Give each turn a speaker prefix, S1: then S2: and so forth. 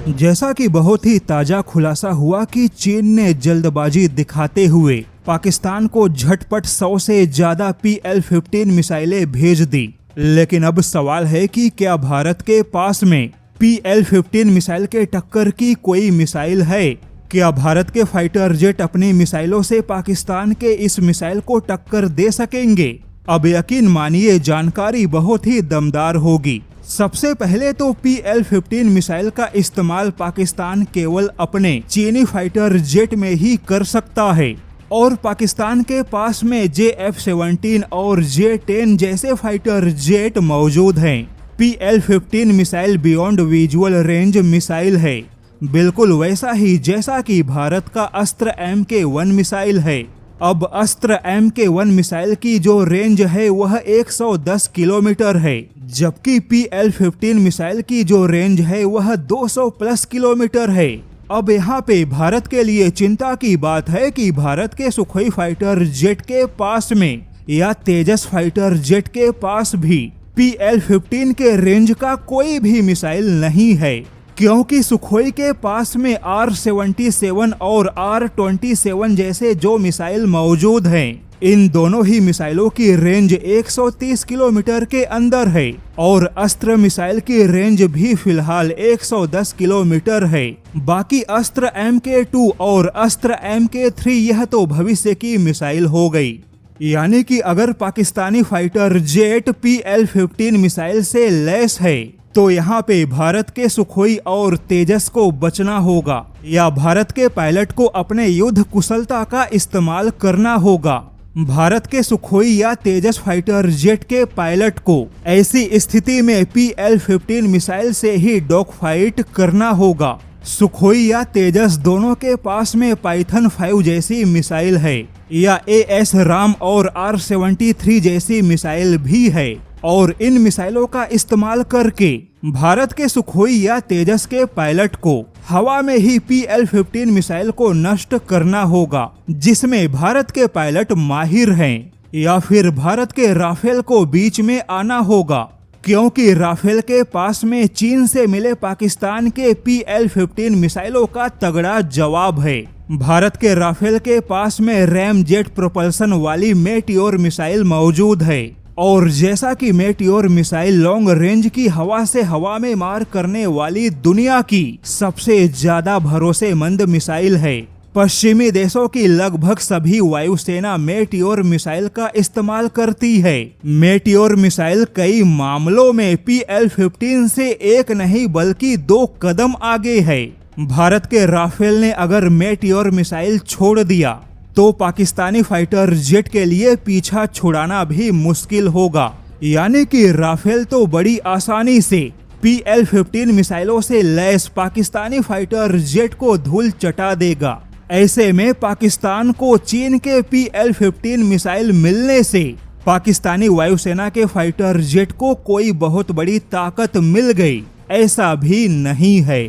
S1: जैसा कि बहुत ही ताजा खुलासा हुआ कि चीन ने जल्दबाजी दिखाते हुए पाकिस्तान को झटपट 100 से ज्यादा PL-15 मिसाइलें भेज दी। लेकिन अब सवाल है कि क्या भारत के पास में PL-15 मिसाइल के टक्कर की कोई मिसाइल है? क्या भारत के फाइटर जेट अपनी मिसाइलों से पाकिस्तान के इस मिसाइल को टक्कर दे सकेंगे? अब यकीन मानिए, जानकारी बहुत ही दमदार होगी। सबसे पहले तो PL-15 मिसाइल का इस्तेमाल पाकिस्तान केवल अपने चीनी फाइटर जेट में ही कर सकता है और पाकिस्तान के पास में JF-17 और J-10 जैसे फाइटर जेट मौजूद हैं। PL-15 missile beyond visual range missile है, बिल्कुल वैसा ही जैसा कि भारत का अस्त्र MK-1 मिसाइल है। अब अस्त्र MK-1 मिसाइल की जो रेंज है वह 110 किलोमीटर है, जबकि PL-15 मिसाइल की जो रेंज है वह 200 प्लस किलोमीटर है। अब यहाँ पे भारत के लिए चिंता की बात है कि भारत के सुखोई फाइटर जेट के पास में या तेजस फाइटर जेट के पास भी PL-15 के रेंज का कोई भी मिसाइल नहीं है, क्योंकि सुखोई के पास में R-77 और R-27 जैसे जो मिसाइल मौजूद हैं, इन दोनों ही मिसाइलों की रेंज 130 किलोमीटर के अंदर है और अस्त्र मिसाइल की रेंज भी फिलहाल 110 किलोमीटर है। बाकी अस्त्र MK-2 और अस्त्र MK-3 यह तो भविष्य की मिसाइल हो गई। यानी कि अगर Pakistani fighter jet PL-15 missile से लैस है तो यहाँ पे भारत के सुखोई और तेजस को बचना होगा या भारत के पायलट को अपने युद्ध कुशलता का इस्तेमाल करना होगा। भारत के सुखोई या तेजस फाइटर जेट के पायलट को ऐसी स्थिति में PL-15 मिसाइल से ही डॉग फाइट करना होगा। सुखोई या तेजस दोनों के पास में पाइथन 5 जैसी मिसाइल है या AS राम और R-73 जैसी मिसाइल भी है और इन मिसाइलों का इस्तेमाल करके भारत के सुखोई या तेजस के पायलट को हवा में ही PL-15 मिसाइल को नष्ट करना होगा, जिसमें भारत के पायलट माहिर हैं, या फिर भारत के राफेल को बीच में आना होगा, क्योंकि राफेल के पास में चीन से मिले पाकिस्तान के PL-15 मिसाइलों का तगड़ा जवाब है। भारत के राफेल के पास में रैम जेट प्रोपल्सन वाली मेटियोर मिसाइल मौजूद है और जैसा कि मेटियोर मिसाइल लॉन्ग रेंज की हवा से हवा में मार करने वाली दुनिया की सबसे ज्यादा भरोसेमंद मिसाइल है। पश्चिमी देशों की लगभग सभी वायुसेना मेटियोर मिसाइल का इस्तेमाल करती है। मेटियोर मिसाइल कई मामलों में PL-15 से एक नहीं बल्कि 2 कदम आगे है। भारत के राफेल ने अगर मेटियोर मिसाइल छोड़ दिया तो पाकिस्तानी फाइटर जेट के लिए पीछा छुड़ाना भी मुश्किल होगा। यानी कि राफेल तो बड़ी आसानी से PL-15 मिसाइलों से लैस पाकिस्तानी फाइटर जेट को धूल चटा देगा। ऐसे में पाकिस्तान को चीन के PL-15 मिसाइल मिलने से पाकिस्तानी वायुसेना के फाइटर जेट को कोई बहुत बड़ी ताकत मिल गई, ऐसा भी नहीं है।